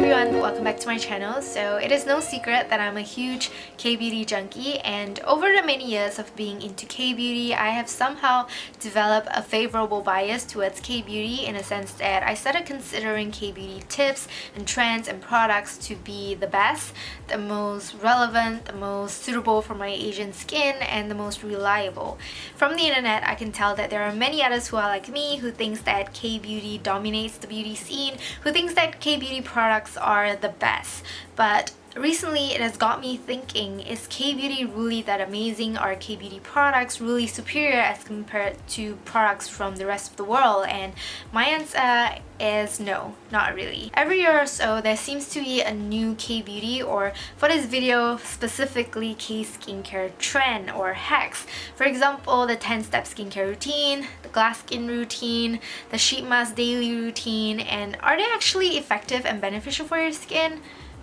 everyone, welcome back to my channel. So it is no secret that I'm a huge K-beauty junkie, and over the many years of being into K-beauty, I have somehow developed a favorable bias towards K-beauty in a sense that I started considering K-beauty tips and trends and products to be the best, the most relevant, the most suitable for my Asian skin, and the most reliable. From the internet, I can tell that there are many others who are like me, who thinks that K-beauty dominates the beauty scene, who thinks that K-beauty products are the best. But recently it has got me thinking, is K-beauty really that amazing? Are K-beauty products really superior as compared to products from the rest of the world? And my answer is no, not really. Every year or so there seems to be a new K-beauty, or for this video specifically K-skincare trend or hacks. For example, the 10-step skincare routine, the glass skin routine, the sheet mask daily routine, and are they actually effective and beneficial for your skin?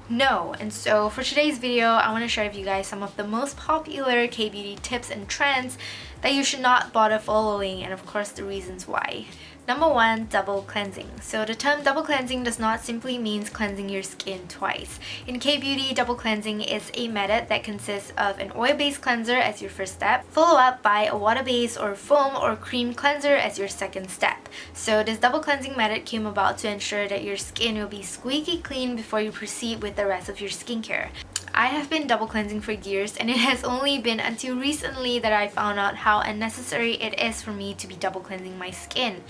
No. And so for today's video, I want to share with you guys some of the most popular K-beauty tips and trends that you should not bother following, and of course the reasons why. Number 1, double cleansing. So the term double cleansing does not simply mean cleansing your skin twice. In K-beauty, double cleansing is a method that consists of an oil-based cleanser as your first step, followed up by a water-based or foam or cream cleanser as your second step. So this double cleansing method came about to ensure that your skin will be squeaky clean before you proceed with the rest of your skincare. I have been double cleansing for years, and it has only been until recently that I found out how unnecessary it is for me to be double cleansing my skin.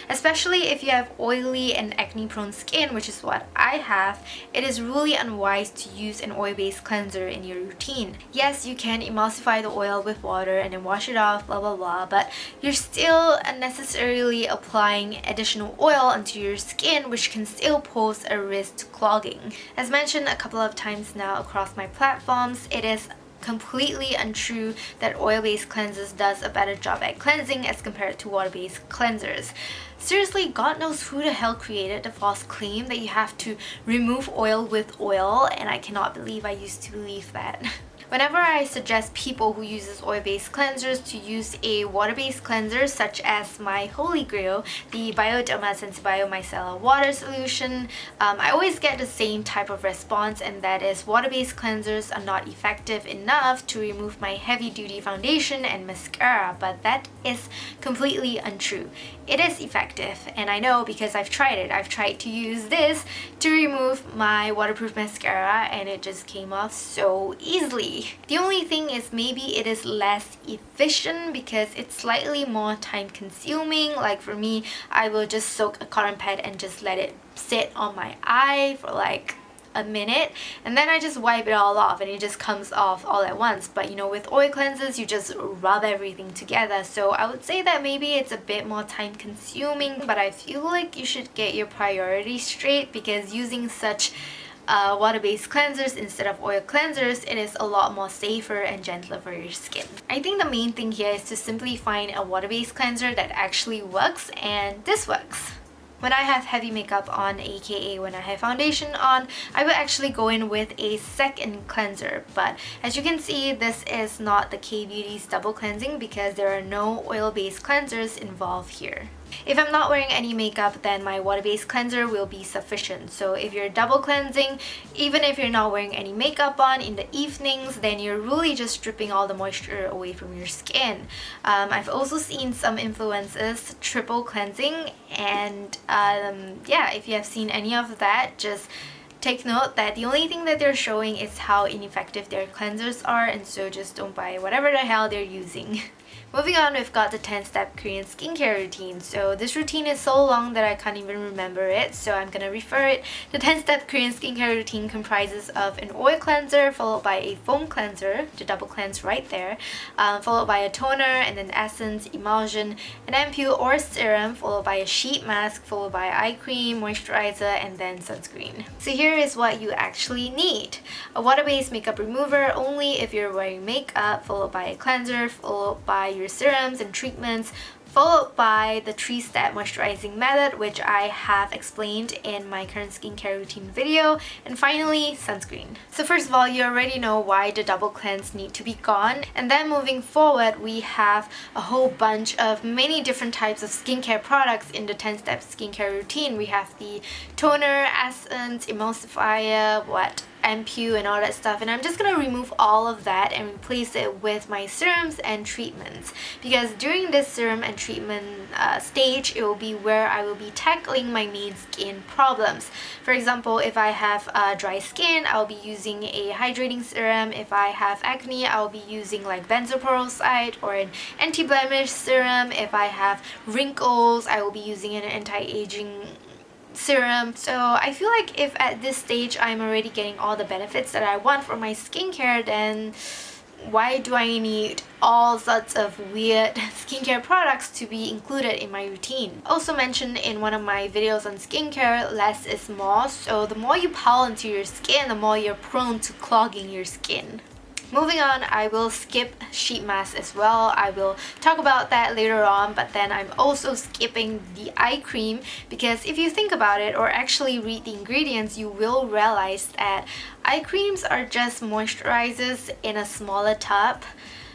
Especially if you have oily and acne prone skin, which is what I have, it is really unwise to use an oil-based cleanser in your routine. Yes, you can emulsify the oil with water and then wash it off, blah blah blah, but you're still unnecessarily applying additional oil onto your skin, which can still pose a risk to clogging. As mentioned a couple of times now across my platforms, it is completely untrue that oil-based cleansers does a better job at cleansing as compared to water-based cleansers. Seriously, God knows who the hell created the false claim that you have to remove oil with oil, and I cannot believe I used to believe that. Whenever I suggest people who uses oil-based cleansers to use a water-based cleanser such as my holy grail, the Bioderma Sensibio Micellar water solution, I always get the same type of response, and that is water-based cleansers are not effective enough to remove my heavy-duty foundation and mascara, but that is completely untrue. It is effective, and I know because I've tried it. I've tried to use this to remove my waterproof mascara, and it just came off so easily. The only thing is maybe it is less efficient because it's slightly more time consuming. Like for me, I will just soak a cotton pad and just let it sit on my eye for like a minute, and then I just wipe it all off and it just comes off all at once. But you know, with oil cleansers you just rub everything together, so I would say that maybe it's a bit more time consuming, but I feel like you should get your priorities straight, because using such water-based cleansers instead of oil cleansers, it is a lot more safer and gentler for your skin. I think the main thing here is to simply find a water-based cleanser that actually works, and this works. When I have heavy makeup on, aka when I have foundation on, I will actually go in with a second cleanser. But as you can see, this is not the K-beauty's double cleansing because there are no oil-based cleansers involved here. If I'm not wearing any makeup, then my water-based cleanser will be sufficient. So if you're double cleansing, even if you're not wearing any makeup on in the evenings, then you're really just stripping all the moisture away from your skin. I've also seen some influencers triple cleansing, and yeah, if you have seen any of that, just take note that the only thing that they're showing is how ineffective their cleansers are, and so just don't buy whatever the hell they're using. Moving on, we've got the 10-step Korean skincare routine. So this routine is so long that I can't even remember it, so I'm gonna refer it. The 10-step Korean skincare routine comprises of an oil cleanser followed by a foam cleanser, the double cleanse right there, followed by a toner, and then essence, emulsion, an ampoule or serum, followed by a sheet mask, followed by eye cream, moisturizer, and then sunscreen. So here is what you actually need. A water-based makeup remover only if you're wearing makeup, followed by a cleanser, followed by your serums and treatments, followed by the 3-step moisturizing method, which I have explained in my current skincare routine video, and finally sunscreen. So first of all, you already know why the double cleanse need to be gone, and then moving forward we have a whole bunch of many different types of skincare products in the 10-step skincare routine. We have the toner, essence, emulsifier, ampoule and all that stuff, and I'm just gonna remove all of that and replace it with my serums and treatments, because during this serum and treatment stage, it will be where I will be tackling my main skin problems. For example, if I have dry skin, I'll be using a hydrating serum. If I have acne, I'll be using like benzoyl peroxide or an anti-blemish serum. If I have wrinkles, I will be using an anti-aging serum. So I feel like if at this stage I'm already getting all the benefits that I want from my skincare, then why do I need all sorts of weird skincare products to be included in my routine? Also mentioned in one of my videos on skincare, less is more. So the more you pile into your skin, the more you're prone to clogging your skin. Moving on, I will skip sheet mask as well. I will talk about that later on, but then I'm also skipping the eye cream, because if you think about it or actually read the ingredients, you will realize that eye creams are just moisturizers in a smaller tub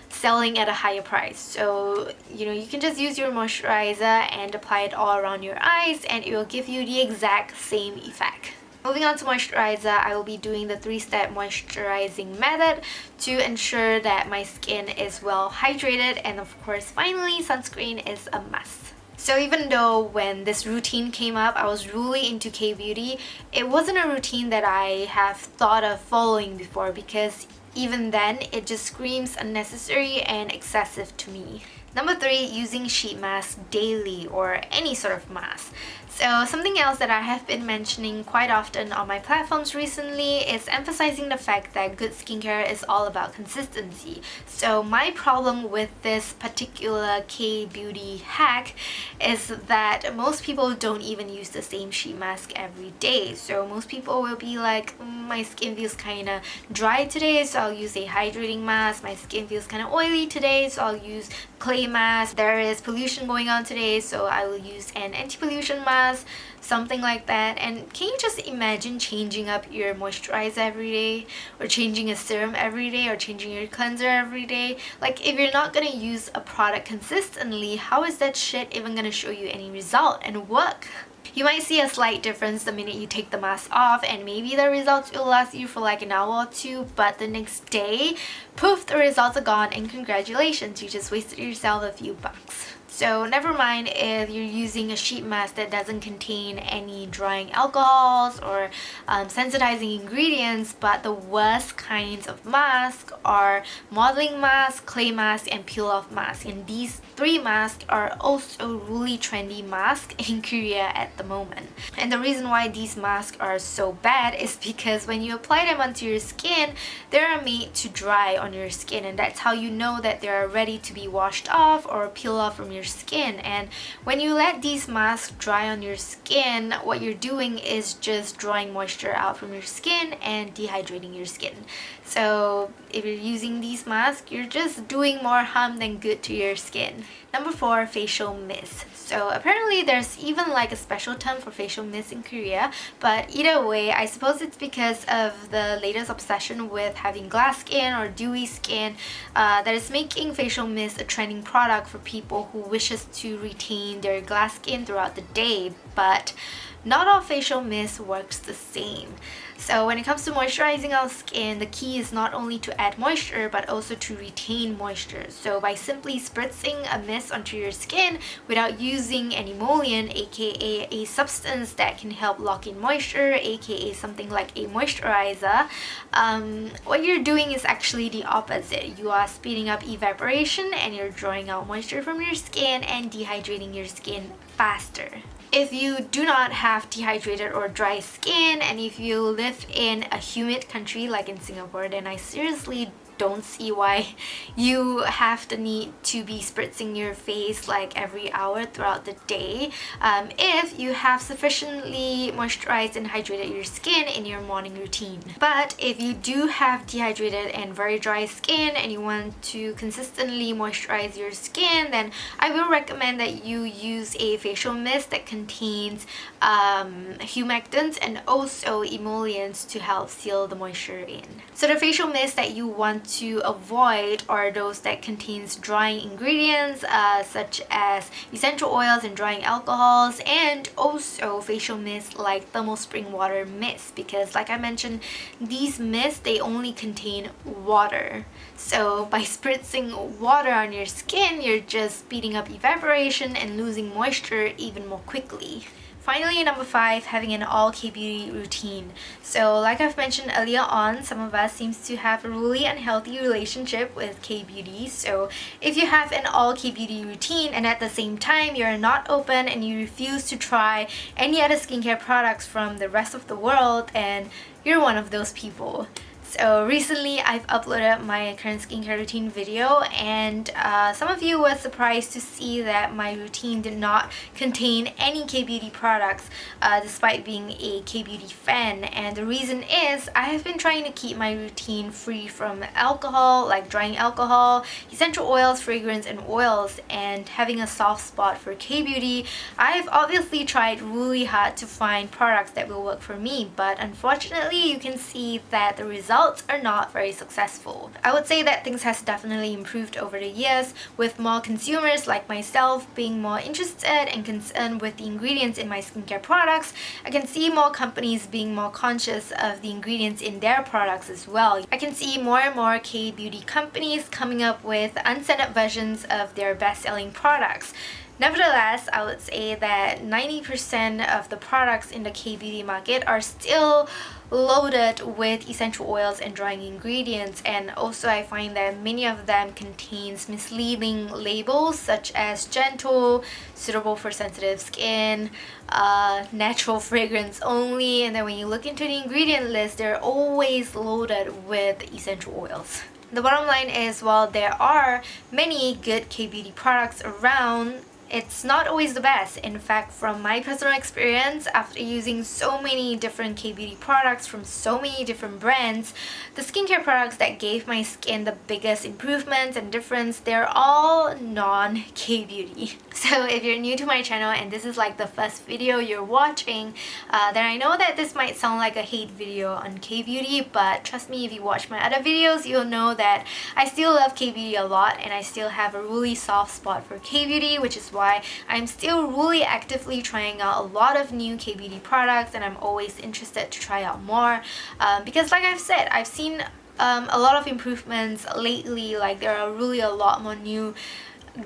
selling at a higher price. So you can just use your moisturizer and apply it all around your eyes and it will give you the exact same effect. Moving on to moisturizer, I will be doing the 3-step moisturizing method to ensure that my skin is well hydrated, and of course finally sunscreen is a must. So even though when this routine came up, I was really into K-beauty, it wasn't a routine that I have thought of following before, because even then it just screams unnecessary and excessive to me. Number 3, using sheet mask daily or any sort of mask. So something else that I have been mentioning quite often on my platforms recently is emphasizing the fact that good skincare is all about consistency. So my problem with this particular K-beauty hack is that most people don't even use the same sheet mask every day. So most people will be like, my skin feels kind of dry today, so I'll use a hydrating mask. My skin feels kind of oily today, so I'll use clay mask. There is pollution going on today, so I will use an anti-pollution mask, something like that. And can you just imagine changing up your moisturizer every day, or changing a serum every day, or changing your cleanser every day? Like, if you're not gonna use a product consistently, how is that shit even gonna show you any result and work? You might see a slight difference the minute you take the mask off, and maybe the results will last you for like an hour or two, but the next day, poof, the results are gone and congratulations, you just wasted yourself a few bucks. So never mind if you're using a sheet mask that doesn't contain any drying alcohols or sensitizing ingredients, but the worst kinds of masks are modeling mask, clay mask, and peel-off mask. And these 3 masks are also really trendy masks in Korea at the moment. And the reason why these masks are so bad is because when you apply them onto your skin, they are made to dry on your skin, and that's how you know that they are ready to be washed off or peel off from your skin. And when you let these masks dry on your skin, what you're doing is just drawing moisture out from your skin and dehydrating your skin. So if you're using these masks, you're just doing more harm than good to your skin. Number 4, facial mist. So apparently there's even like a special term for facial mist in Korea, but either way, I suppose it's because of the latest obsession with having glass skin or dewy skin that is making facial mist a trending product for people who wishes to retain their glass skin throughout the day. But not all facial mist works the same. So when it comes to moisturizing our skin, the key is not only to add moisture but also to retain moisture. So by simply spritzing a mist onto your skin without using an emollient, aka a substance that can help lock in moisture, aka something like a moisturizer, what you're doing is actually the opposite. You are speeding up evaporation and you're drawing out moisture from your skin and dehydrating your skin faster. If you do not have dehydrated or dry skin, and if you live in a humid country like in Singapore, then I seriously don't see why you have the need to be spritzing your face like every hour throughout the day if you have sufficiently moisturized and hydrated your skin in your morning routine. But if you do have dehydrated and very dry skin and you want to consistently moisturize your skin, then I will recommend that you use a facial mist that contains humectants and also emollients to help seal the moisture in. So the facial mist that you want to avoid are those that contains drying ingredients such as essential oils and drying alcohols, and also facial mist like thermal spring water mist, because like I mentioned, these mists, they only contain water. So by spritzing water on your skin, you're just speeding up evaporation and losing moisture even more quickly. Finally, number 5, having an all K-beauty routine. So like I've mentioned earlier on, some of us seems to have a really unhealthy relationship with K-beauty. So if you have an all K-beauty routine and at the same time you're not open and you refuse to try any other skincare products from the rest of the world, and you're one of those people. So recently I've uploaded my current skincare routine video, and some of you were surprised to see that my routine did not contain any K-beauty products despite being a K-beauty fan. And the reason is I have been trying to keep my routine free from alcohol, like drying alcohol, essential oils, fragrance and oils, and having a soft spot for K-beauty. I've obviously tried really hard to find products that will work for me, but unfortunately you can see that the results are not very successful. I would say that things has definitely improved over the years, with more consumers like myself being more interested and concerned with the ingredients in my skincare products. I can see more companies being more conscious of the ingredients in their products as well. I can see more and more K-beauty companies coming up with unscented versions of their best-selling products. Nevertheless, I would say that 90% of the products in the K-beauty market are still loaded with essential oils and drying ingredients, and also I find that many of them contains misleading labels such as gentle, suitable for sensitive skin, natural fragrance only, and then when you look into the ingredient list, they're always loaded with essential oils. The bottom line is, while there are many good K-beauty products around, it's not always the best. In fact, from my personal experience, after using so many different K-beauty products from so many different brands, the skincare products that gave my skin the biggest improvements and difference, they're all non-K-beauty. So if you're new to my channel and this is like the first video you're watching, then I know that this might sound like a hate video on K-beauty, but trust me, if you watch my other videos, you'll know that I still love K-beauty a lot, and I still have a really soft spot for K-beauty, which is why I'm still really actively trying out a lot of new K-beauty products, and I'm always interested to try out more because like I've said, I've seen a lot of improvements lately. Like there are really a lot more new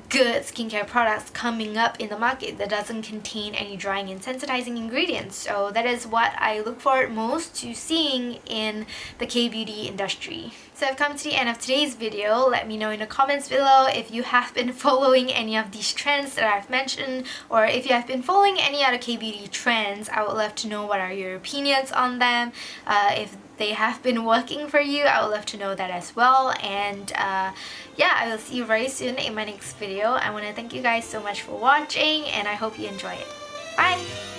good skincare products coming up in the market that doesn't contain any drying and sensitizing ingredients. So that is what I look forward most to seeing in the K-beauty industry. So I've come to the end of today's video. Let me know in the comments below if you have been following any of these trends that I've mentioned, or if you have been following any other K-beauty trends. I would love to know what are your opinions on them. If they have been working for you, I would love to know that as well. And yeah, I will see you very soon in my next video. I want to thank you guys so much for watching, and I hope you enjoy it. Bye!